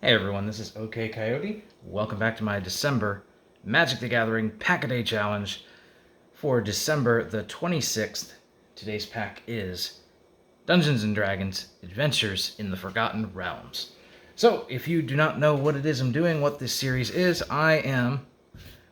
Hey everyone, this is OKCoyote. Welcome back to my December Magic the Gathering Pack-A-Day Challenge for December the 26th. Today's pack is Dungeons & Dragons Adventures in the Forgotten Realms. So, if you do not know what it is I'm doing, what this series is, I am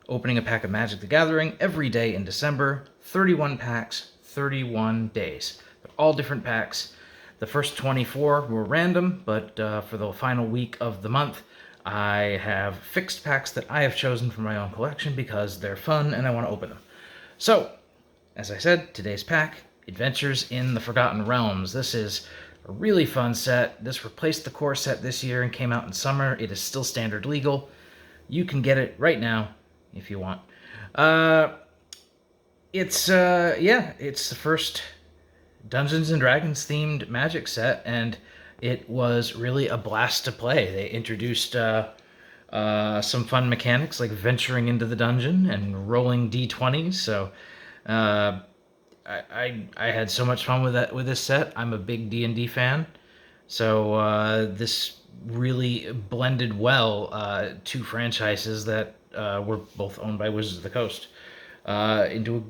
opening a pack of Magic the Gathering every day in December. 31 packs, 31 days. They're all different packs. The first 24 were random, but for the final week of the month, I have fixed packs that I have chosen for my own collection because they're fun and I want to open them. So, as I said, today's pack, Adventures in the Forgotten Realms. This is a really fun set. This replaced the core set this year and came out in summer. It is still standard legal. You can get it right now if you want. It's the first Dungeons & Dragons themed Magic set, and it was really a blast to play. They introduced some fun mechanics like venturing into the dungeon and rolling d20s. So I had so much fun with this set. I'm a big D&D fan, so this really blended well two franchises that were both owned by Wizards of the Coast into a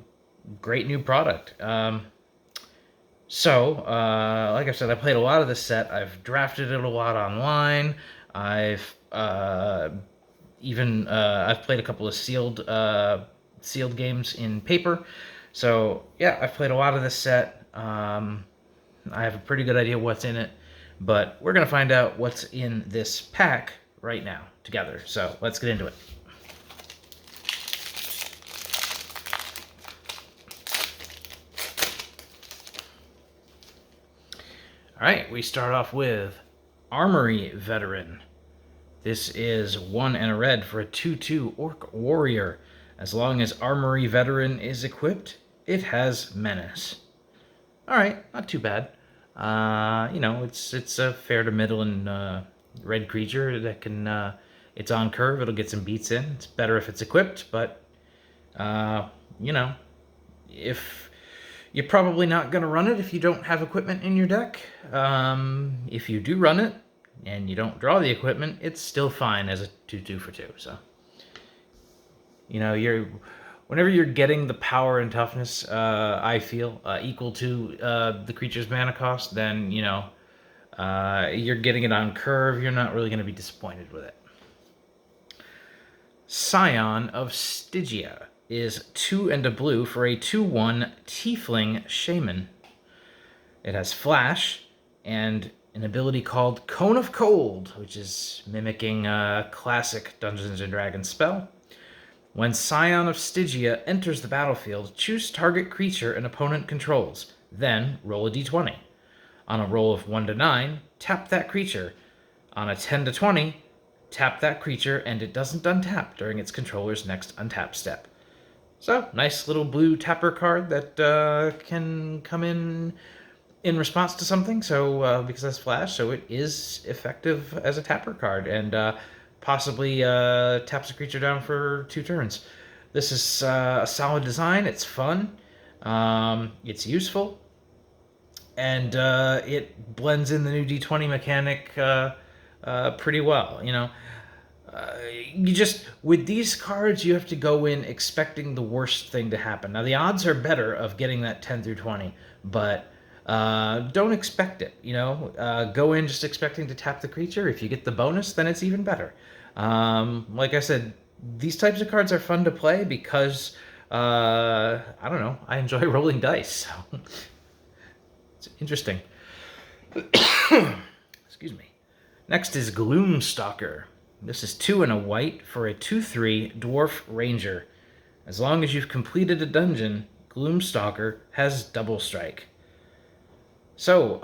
great new product. Like I said, I played a lot of this set. I've drafted it a lot online. I've played a couple of sealed games in paper. So yeah, I've played a lot of this set. I have a pretty good idea what's in it, but we're gonna find out what's in this pack right now together. So let's get into it. Alright, we start off with Armoury Veteran. This is 1 and a red for a 2/2 Orc Warrior. As long as Armoury Veteran is equipped, it has Menace. Alright, not too bad. It's a fair to middle and red creature that can, it's on curve, it'll get some beats in. It's better if it's equipped, but, if you're probably not going to run it if you don't have equipment in your deck. If you do run it and you don't draw the equipment, it's still fine as a 2/2 for 2. So, whenever you're getting the power and toughness, I feel equal to the creature's mana cost, then you're getting it on curve. You're not really going to be disappointed with it. Scion of Stygia is 2 and a blue for a 2/1 Tiefling Shaman. It has Flash and an ability called Cone of Cold, which is mimicking a classic Dungeons & Dragons spell. When Scion of Stygia enters the battlefield, choose target creature an opponent controls, then roll a d20. On a roll of 1 to 9, tap that creature. On a 10 to 20, tap that creature and it doesn't untap during its controller's next untap step. So, nice little blue tapper card that can come in response to something, so because that's Flash, so it is effective as a tapper card, and possibly taps a creature down for 2 turns. This is a solid design, it's fun, it's useful, and it blends in the new D20 mechanic pretty well, with these cards, you have to go in expecting the worst thing to happen. Now, the odds are better of getting that 10 through 20, but don't expect it, Go in just expecting to tap the creature. If you get the bonus, then it's even better. Like I said, these types of cards are fun to play because, I enjoy rolling dice, so it's interesting. Excuse me. Next is Gloom Stalker. This is 2 and a white for a 2/3 Dwarf Ranger. As long as you've completed a dungeon, Gloom Stalker has double strike. So,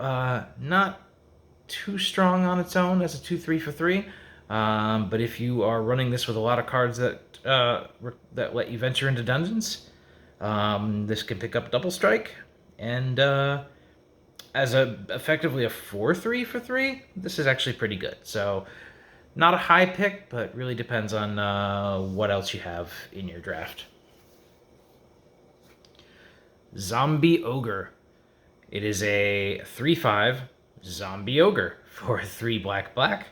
not too strong on its own as a 2/3 for 3, but if you are running this with a lot of cards that let you venture into dungeons, this can pick up double strike, and as effectively a 4/3 for 3, this is actually pretty good. So, not a high pick, but really depends on what else you have in your draft. Zombie Ogre. It is a 3/5 Zombie Ogre for 3 black.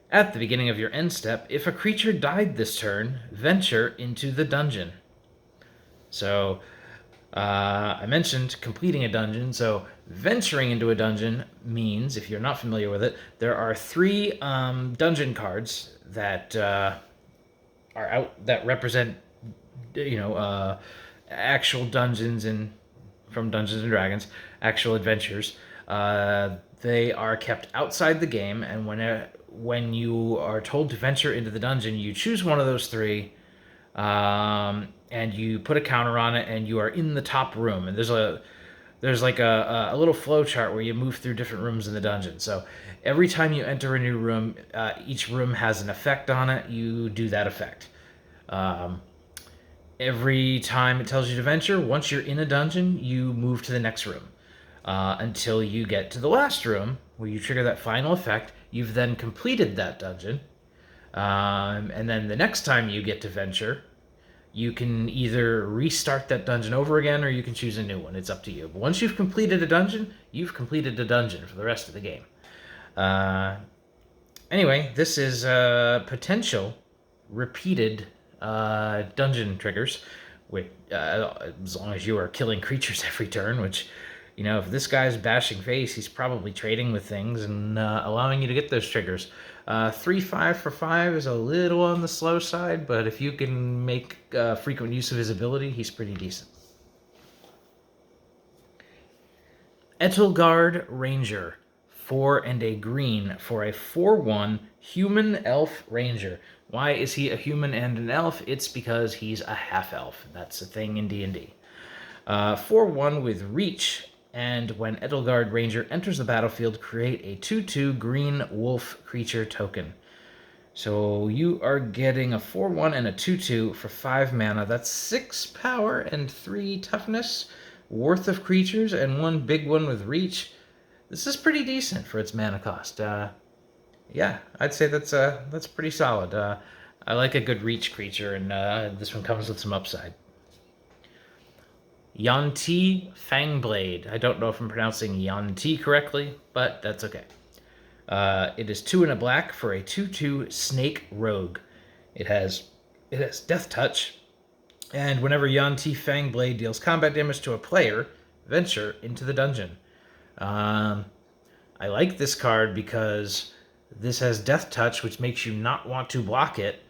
At the beginning of your end step, if a creature died this turn, venture into the dungeon. So, I mentioned completing a dungeon. So, venturing into a dungeon means, if you're not familiar with it, there are 3 dungeon cards that are out that represent, actual dungeons from Dungeons and Dragons, actual adventures. They are kept outside the game, and when you are told to venture into the dungeon, you choose one of those 3, and you put a counter on it, and you are in the top room. And there's like a little flow chart where you move through different rooms in the dungeon. So every time you enter a new room, each room has an effect on it. You do that effect. Every time it tells you to venture, once you're in a dungeon, you move to the next room. Until you get to the last room, where you trigger that final effect. You've then completed that dungeon. And then the next time you get to venture, you can either restart that dungeon over again, or you can choose a new one. It's up to you. But once you've completed a dungeon, you've completed a dungeon for the rest of the game. Anyway, this is potential repeated dungeon triggers, which, as long as you are killing creatures every turn, which, if this guy's bashing face, he's probably trading with things and allowing you to get those triggers. 3/5 for 5 is a little on the slow side, but if you can make frequent use of his ability, he's pretty decent. Etelgard Ranger, 4 and a green for a 4/1 human elf ranger. Why is he a human and an elf? It's because he's a half-elf. That's a thing in D&D. 4/1 with reach, and when Etelgard Ranger enters the battlefield, create a 2/2 green wolf creature token. So you are getting a 4/1 and a 2/2 for 5 mana. That's 6 power and 3 toughness worth of creatures, and 1 big one with reach. This is pretty decent for its mana cost. Yeah, I'd say that's pretty solid. I like a good reach creature, and this one comes with some upside. Yanti Fangblade. I don't know if I'm pronouncing Yanti correctly, but that's okay. It is 2 and a black for a 2/2 snake rogue. It has death touch, and whenever Yanti Fangblade deals combat damage to a player, venture into the dungeon. I like this card because this has death touch, which makes you not want to block it,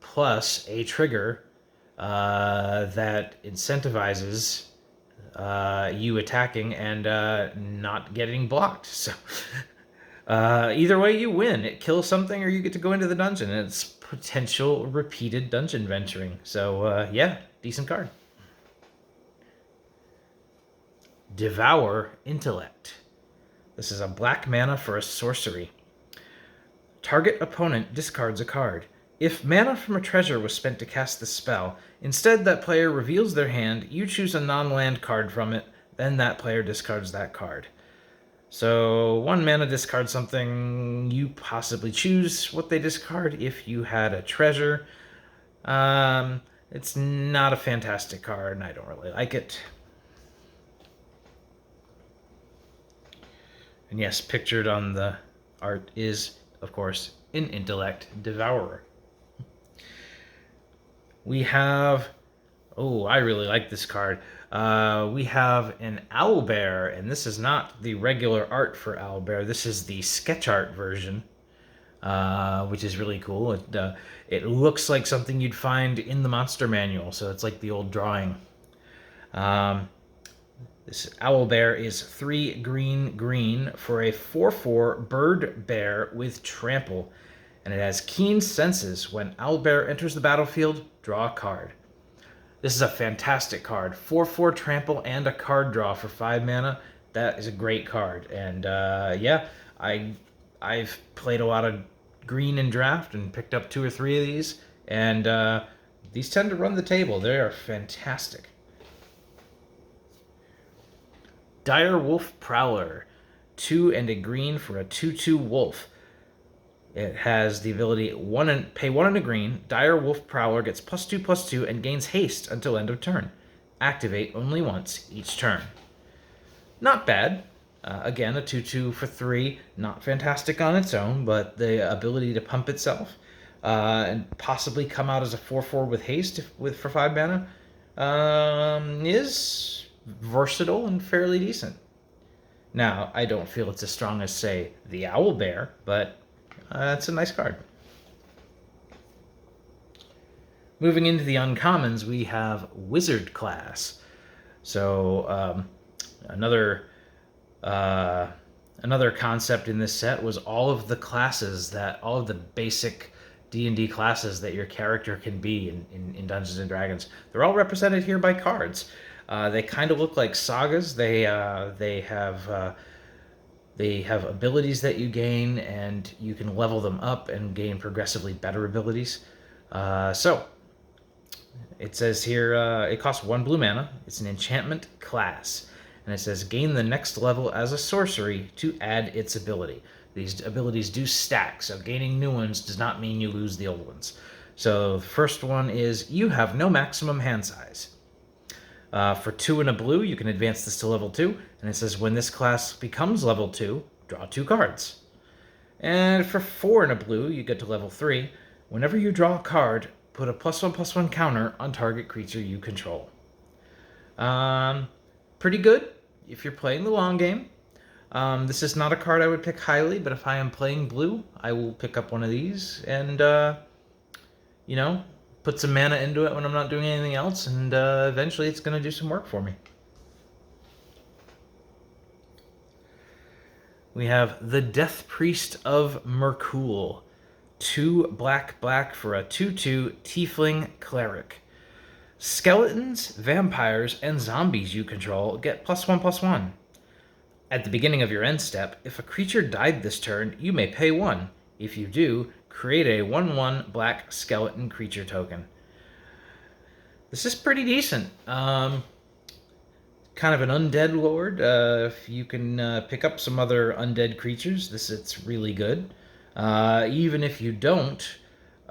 plus a trigger that incentivizes you attacking and not getting blocked. So either way, you win. It kills something, or you get to go into the dungeon, and it's potential repeated dungeon venturing. So yeah, decent card. Devour Intellect. This is a black mana for a sorcery. Target opponent discards a card. If mana from a treasure was spent to cast the spell, instead that player reveals their hand, you choose a non-land card from it, then that player discards that card. So 1 mana discard something, you possibly choose what they discard if you had a treasure. It's not a fantastic card, and I don't really like it. And yes, pictured on the art is, of course, an intellect devourer. We have, I really like this card. We have an owlbear, and this is not the regular art for owlbear. This is the sketch art version, which is really cool. It looks like something you'd find in the monster manual, so it's like the old drawing. This owlbear is 3 green for a 4/4 bird bear with trample, and it has keen senses. When owlbear enters the battlefield, draw a card. This is a fantastic card. 4/4 trample and a card draw for 5 mana. That is a great card. And yeah, I've played a lot of green in draft and picked up 2 or 3 of these, and these tend to run the table. They are fantastic. Direwolf Prowler, 2 and a green for a 2/2 wolf. It has the ability pay 1 and a green. Direwolf Prowler gets +2/+2 and gains haste until end of turn. Activate only once each turn. Not bad. Again, a 2/2 for 3, not fantastic on its own, but the ability to pump itself and possibly come out as a 4/4 with haste for 5 mana is versatile and fairly decent. Now, I don't feel it's as strong as, say, the Owl Bear, but it's a nice card. Moving into the uncommons, we have Wizard class. So another concept in this set was all of the basic D&D classes that your character can be in Dungeons and Dragons. They're all represented here by cards. They kind of look like sagas. They have abilities that you gain, and you can level them up and gain progressively better abilities. So it says here it costs 1 blue mana. It's an enchantment class. And it says gain the next level as a sorcery to add its ability. These abilities do stack, so gaining new ones does not mean you lose the old ones. So the first one is you have no maximum hand size. For 2 and a blue, you can advance this to level 2. And it says when this class becomes level 2, draw 2 cards. And for 4 and a blue, you get to level 3. Whenever you draw a card, put a +1/+1 counter on target creature you control. Pretty good if you're playing the long game. This is not a card I would pick highly, but if I am playing blue, I will pick up one of these and, put some mana into it when I'm not doing anything else, and eventually it's going to do some work for me. We have the Death Priest of Merkul. 2 black for a 2/2 Tiefling Cleric. Skeletons, vampires, and zombies you control get +1/+1. At the beginning of your end step, if a creature died this turn, you may pay 1. If you do, create a 1/1 black skeleton creature token. This is pretty decent. Kind of an undead lord. If you can pick up some other undead creatures, it's really good. Even if you don't,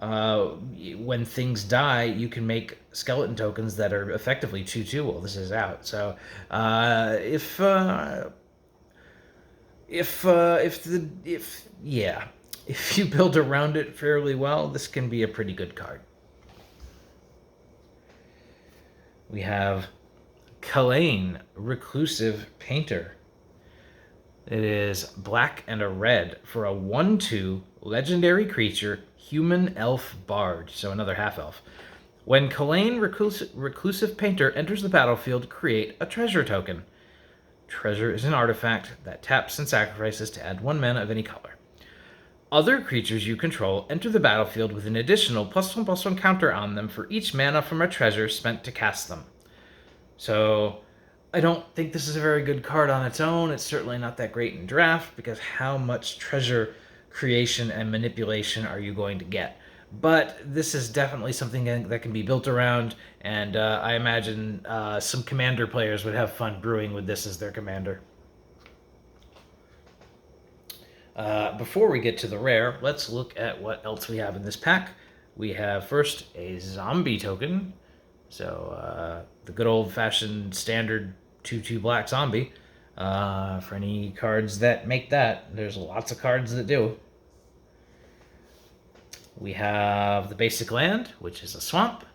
when things die, you can make skeleton tokens that are effectively 2/2 while this is out. So if you build around it fairly well, this can be a pretty good card. We have Kalain, Reclusive Painter. It is black and a red for a 1/2 legendary creature, human elf barge, so another half-elf. When Kalain, Reclusive Painter enters the battlefield, create a treasure token. Treasure is an artifact that taps and sacrifices to add 1 mana of any color. Other creatures you control enter the battlefield with an additional +1/+1 counter on them for each mana from a treasure spent to cast them. So I don't think this is a very good card on its own. It's certainly not that great in draft, because how much treasure creation and manipulation are you going to get? But this is definitely something that can be built around, and I imagine some commander players would have fun brewing with this as their commander. Before we get to the rare, let's look at what else we have in this pack. We have first a zombie token. So the good old-fashioned standard 2/2 black zombie. For any cards that make that, there's lots of cards that do. We have the basic land, which is a swamp.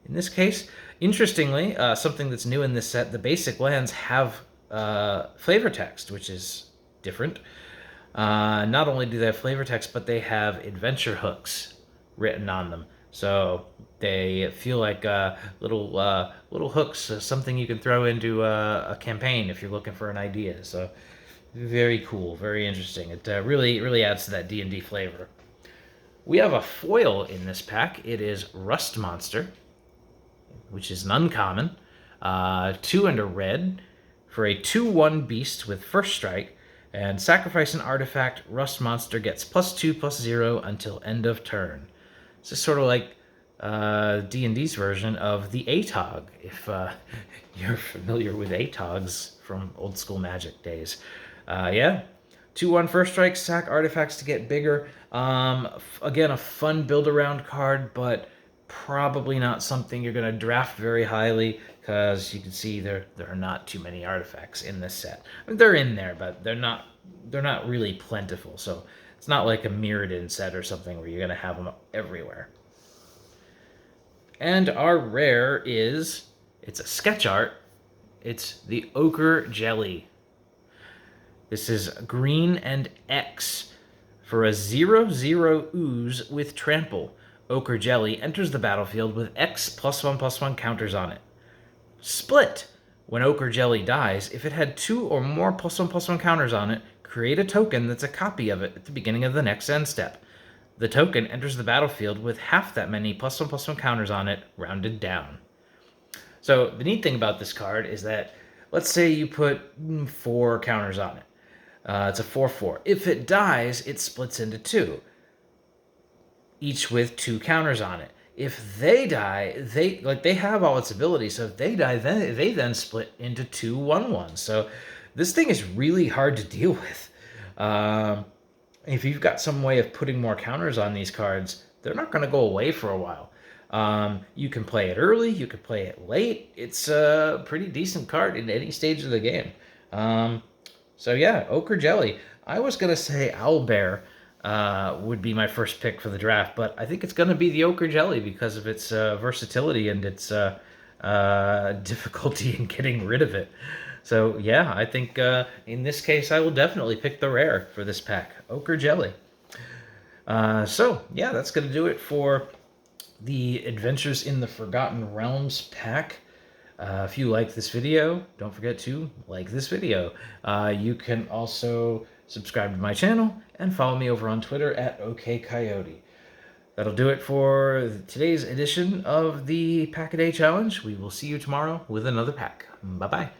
In this case, interestingly, something that's new in this set, the basic lands have flavor text, which is different. Not only do they have flavor text, but they have adventure hooks written on them. So they feel like little hooks, something you can throw into a campaign if you're looking for an idea. So very cool, very interesting. It really adds to that D&D flavor. We have a foil in this pack. It is Rust Monster, which is an uncommon. 2 and a red for a 2/1 beast with first strike. And sacrifice an artifact, Rust Monster gets +2/+0 until end of turn. This is sort of like D&D's version of the ATOG, if you're familiar with ATOGs from old school Magic days. 2/1 first strike, sack artifacts to get bigger. Again, a fun build-around card, but probably not something you're going to draft very highly, because you can see there are not too many artifacts in this set. I mean, they're in there, but they're not really plentiful. So it's not like a Mirrodin set or something where you're gonna have them everywhere. And our rare is, it's a sketch art. It's the Ochre Jelly. This is green and X for a 0/0 ooze with trample. Ochre Jelly enters the battlefield with X +1/+1 counters on it. Split. When Ochre Jelly dies, if it had 2 or more +1/+1 counters on it, create a token that's a copy of it at the beginning of the next end step. The token enters the battlefield with half that many +1/+1 counters on it, rounded down. So the neat thing about this card is that, let's say you put 4 counters on it. It's a 4/4. If it dies, it splits into 2, each with 2 counters on it. If they die, they have all its abilities. So if they die, then they then split into 2 1/1s. So this thing is really hard to deal with. If you've got some way of putting more counters on these cards, they're not going to go away for a while. You can play it early, you can play it late. It's a pretty decent card in any stage of the game. So yeah, Ochre Jelly. I was going to say Owlbear would be my first pick for the draft, but I think it's going to be the Ochre Jelly because of its versatility and its difficulty in getting rid of it. So yeah, I think in this case I will definitely pick the rare for this pack, Ochre Jelly. So yeah, that's going to do it for the Adventures in the Forgotten Realms pack. If you like this video, don't forget to like this video. You can also subscribe to my channel and follow me over on Twitter at OKCoyote. That'll do it for today's edition of the Pack-A-Day Challenge. We will see you tomorrow with another pack. Bye-bye.